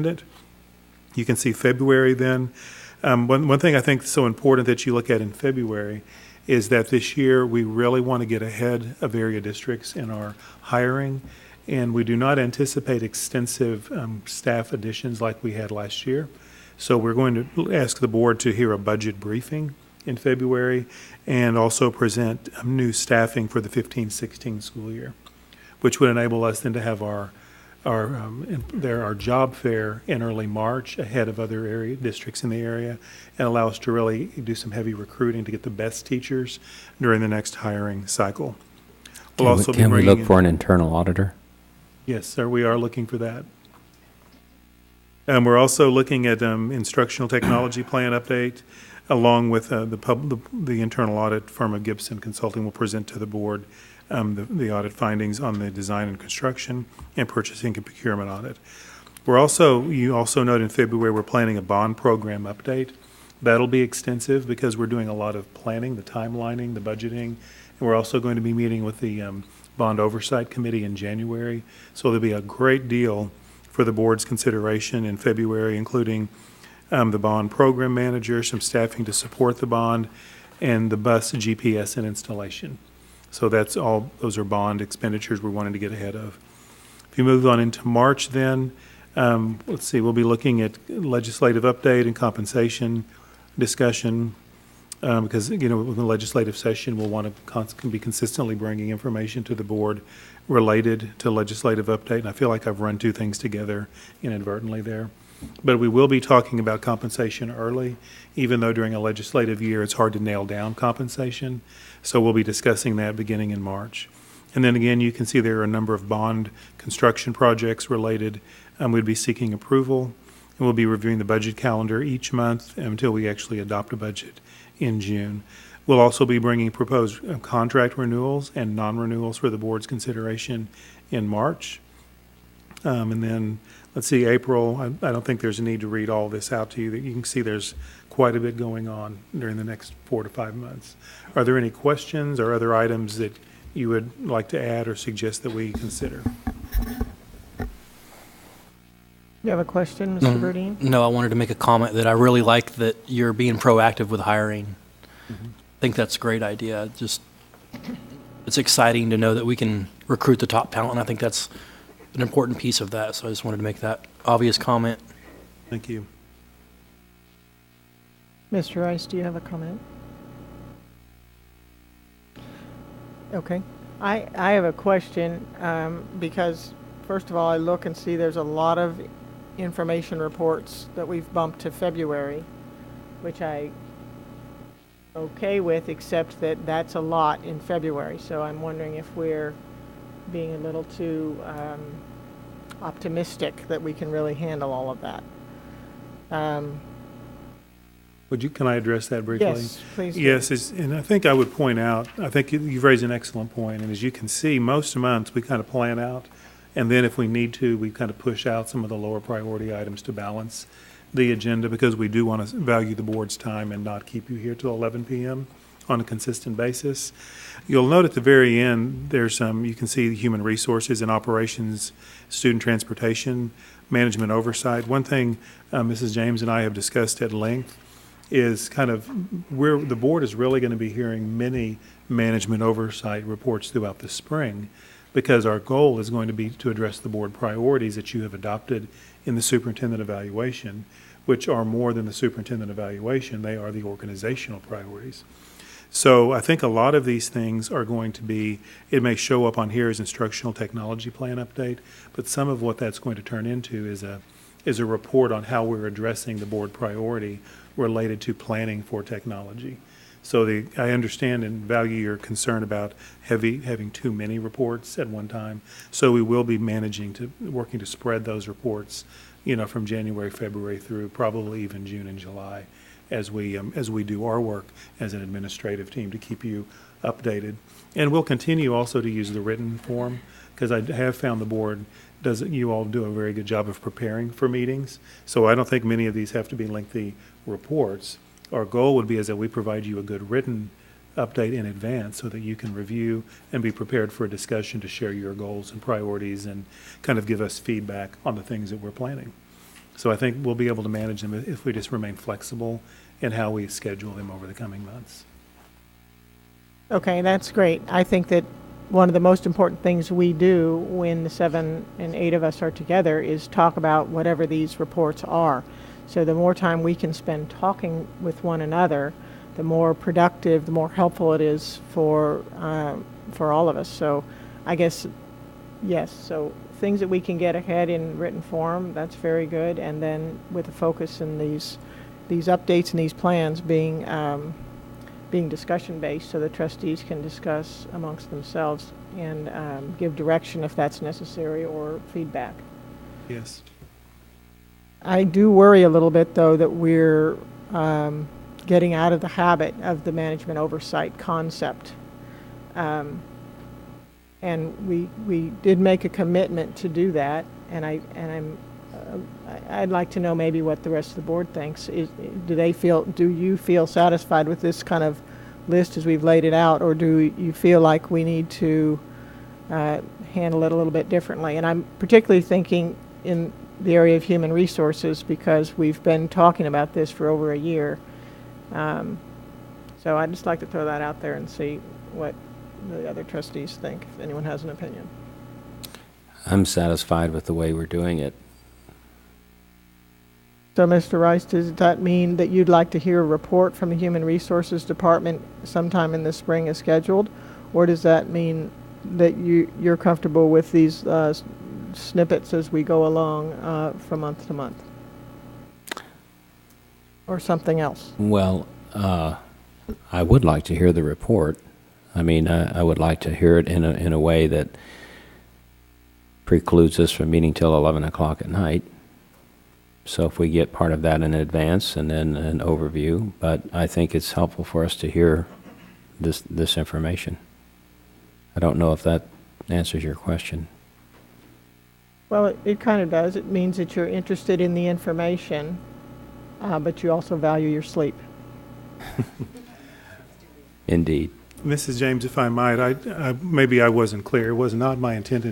it. You can see February then. One thing I think is so important that you look at in February is that this year we really want to get ahead of area districts in our hiring, and we do not anticipate extensive staff additions like we had last year. So we're going to ask the board to hear a budget briefing in February and also present new staffing for the 15-16 school year, which would enable us then to have our job fair in early March ahead of other area districts in the area, and allow us to really do some heavy recruiting to get the best teachers during the next hiring cycle. Can we look for an internal auditor? Yes, sir, we are looking for that. We're also looking at instructional technology plan update, along with the internal audit firm of Gibson Consulting will present to the board the audit findings on the design and construction and purchasing and procurement audit. You also note in February we're planning a bond program update. That'll be extensive because we're doing a lot of planning, the timelining, the budgeting, and we're also going to be meeting with the Bond Oversight Committee in January. So there'll be a great deal for the board's consideration in February, including the bond program manager, some staffing to support the bond, and the bus GPS and installation. So those are bond expenditures we're wanting to get ahead of. If you move on into March then, let's see, we'll be looking at legislative update and compensation discussion, because, with the legislative session, we'll want to be consistently bringing information to the board related to legislative update. And I feel like I've run two things together inadvertently there. But we will be talking about compensation early, even though during a legislative year it's hard to nail down compensation. So we'll be discussing that beginning in March. And then again, you can see there are a number of bond construction projects related. We'd be seeking approval, and we'll be reviewing the budget calendar each month until we actually adopt a budget in June. We'll also be bringing proposed contract renewals and non-renewals for the board's consideration in March. And then, let's see, April, I don't think there's a need to read all this out to you. You can see there's quite a bit going on during the next 4 to 5 months. Are there any questions or other items that you would like to add or suggest that we consider? You have a question, Mr. Burdine? No, I wanted to make a comment that I really like that you're being proactive with hiring. Mm-hmm. I think that's a great idea. It's exciting to know that we can recruit the top talent, and I think that's an important piece of that. So I just wanted to make that obvious comment. Thank you. Mr. Rice, do you have a comment? Okay. I have a question because, first of all, I look and see there's a lot of information reports that we've bumped to February, which I okay with, except that that's a lot in February. So I'm wondering if we're being a little too optimistic that we can really handle all of that. Can I address that briefly? Yes, please. Yes, and I think I would point out, I think you've raised an excellent point, and as you can see, most months we kind of plan out, and then if we need to, we kind of push out some of the lower priority items to balance the agenda, because we do want to value the board's time and not keep you here till 11 p.m. on a consistent basis. You'll note at the very end, there's you can see human resources and operations, student transportation, management oversight. One thing Mrs. James and I have discussed at length is kind of where the board is really going to be hearing many management oversight reports throughout the spring, because our goal is going to be to address the board priorities that you have adopted in the superintendent evaluation, which are more than the superintendent evaluation. They are the organizational priorities. So I think a lot of these things are going to be, it may show up on here as instructional technology plan update, but some of what that's going to turn into is a report on how we're addressing the board priority related to planning for technology. So I understand and value your concern about having too many reports at one time. So we will be working to spread those reports, from January, February through probably even June and July, as we do our work as an administrative team to keep you updated. And we'll continue also to use the written form, because I have found the board you all do a very good job of preparing for meetings. So I don't think many of these have to be lengthy reports. Our goal would be is that we provide you a good written update in advance so that you can review and be prepared for a discussion to share your goals and priorities and kind of give us feedback on the things that we're planning. So I think we'll be able to manage them if we just remain flexible in how we schedule them over the coming months. Okay, that's great. I think that one of the most important things we do when the 7 and 8 of us are together is talk about whatever these reports are. So the more time we can spend talking with one another, the more productive, the more helpful it is for all of us. So I guess, yes, so things that we can get ahead in written form, that's very good. And then with the focus in these updates and these plans being discussion-based, so the trustees can discuss amongst themselves and give direction if that's necessary or feedback. Yes. I do worry a little bit, though, that we're getting out of the habit of the management oversight concept. And we did make a commitment to do that, and I'd like to know maybe what the rest of the board thinks. Do you feel satisfied with this kind of list as we've laid it out, or do you feel like we need to handle it a little bit differently? And I'm particularly thinking in the area of human resources because we've been talking about this for over a year. So I'd just like to throw that out there and see what the other trustees think, if anyone has an opinion. I'm satisfied with the way we're doing it. So, Mr. Rice, does that mean that you'd like to hear a report from the Human Resources Department sometime in the spring as scheduled? Or does that mean that you're comfortable with these snippets as we go along from month to month? Or something else? Well, I would like to hear the report. I mean, I would like to hear it in a way that precludes us from meeting till 11 o'clock at night. So if we get part of that in advance and then an overview, but I think it's helpful for us to hear this information. I don't know if that answers your question. Well, it kind of does. It means that you're interested in the information, but you also value your sleep. Indeed. Mrs. James, if I might, maybe I wasn't clear. It was not my intent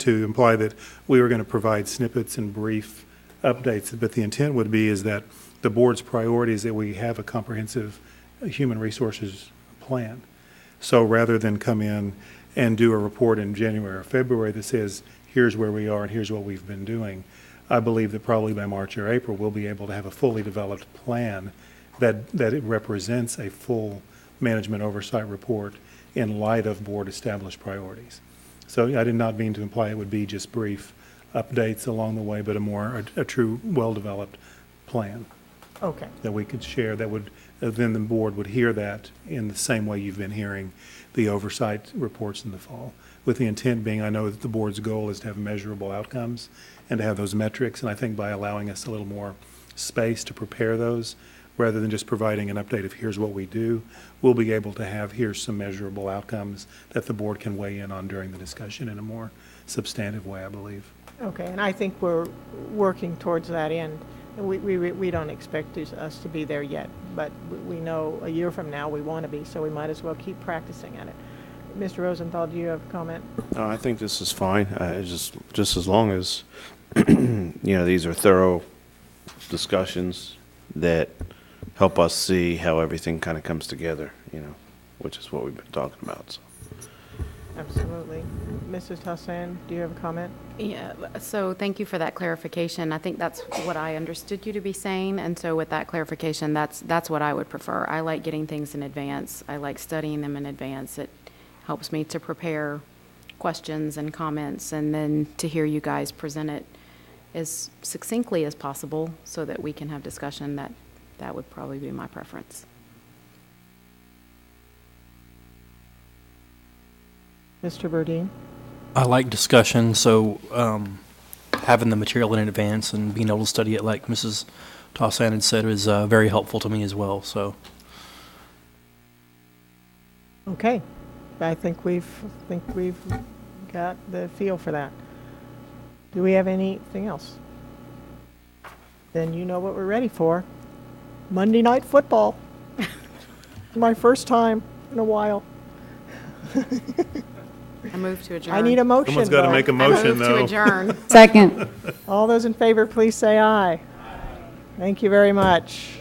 to imply that we were going to provide snippets and brief updates, but the intent would be is that the board's priority is that we have a comprehensive human resources plan. So rather than come in and do a report in January or February that says, here's where we are and here's what we've been doing, I believe that probably by March or April, we'll be able to have a fully developed plan that it represents a full management oversight report in light of board established priorities. So I did not mean to imply it would be just brief updates along the way, but a true well-developed plan Okay. that we could share that would, then the board would hear that in the same way you've been hearing the oversight reports in the fall, with the intent being, I know that the board's goal is to have measurable outcomes and to have those metrics, and I think by allowing us a little more space to prepare those, rather than just providing an update of here's what we do, we'll be able to have here's some measurable outcomes that the board can weigh in on during the discussion in a more substantive way, I believe. Okay, and I think we're working towards that end. We don't expect us to be there yet, but we know a year from now we want to be, so we might as well keep practicing at it. Mr. Rosenthal, do you have a comment? No, I think this is fine. Just as long as these are thorough discussions that help us see how everything kind of comes together, which is what we've been talking about. So. Absolutely. Mrs. Hassan, do you have a comment? Yeah, so thank you for that clarification. I think that's what I understood you to be saying, and so with that clarification, that's what I would prefer. I like getting things in advance. I like studying them in advance. It helps me to prepare questions and comments, and then to hear you guys present it as succinctly as possible so that we can have discussion. That would probably be my preference. Mr. Burdine? I like discussion, so having the material in advance and being able to study it, like Mrs. Tossan had said, is very helpful to me as well. So, Okay. I think we've got the feel for that. Do we have anything else? Then you know what we're ready for. Monday Night Football. My first time in a while. I move to adjourn. I need a motion, Someone's got to though. make a I motion, move to though. adjourn. Second. All those in favor, please say aye. Thank you very much.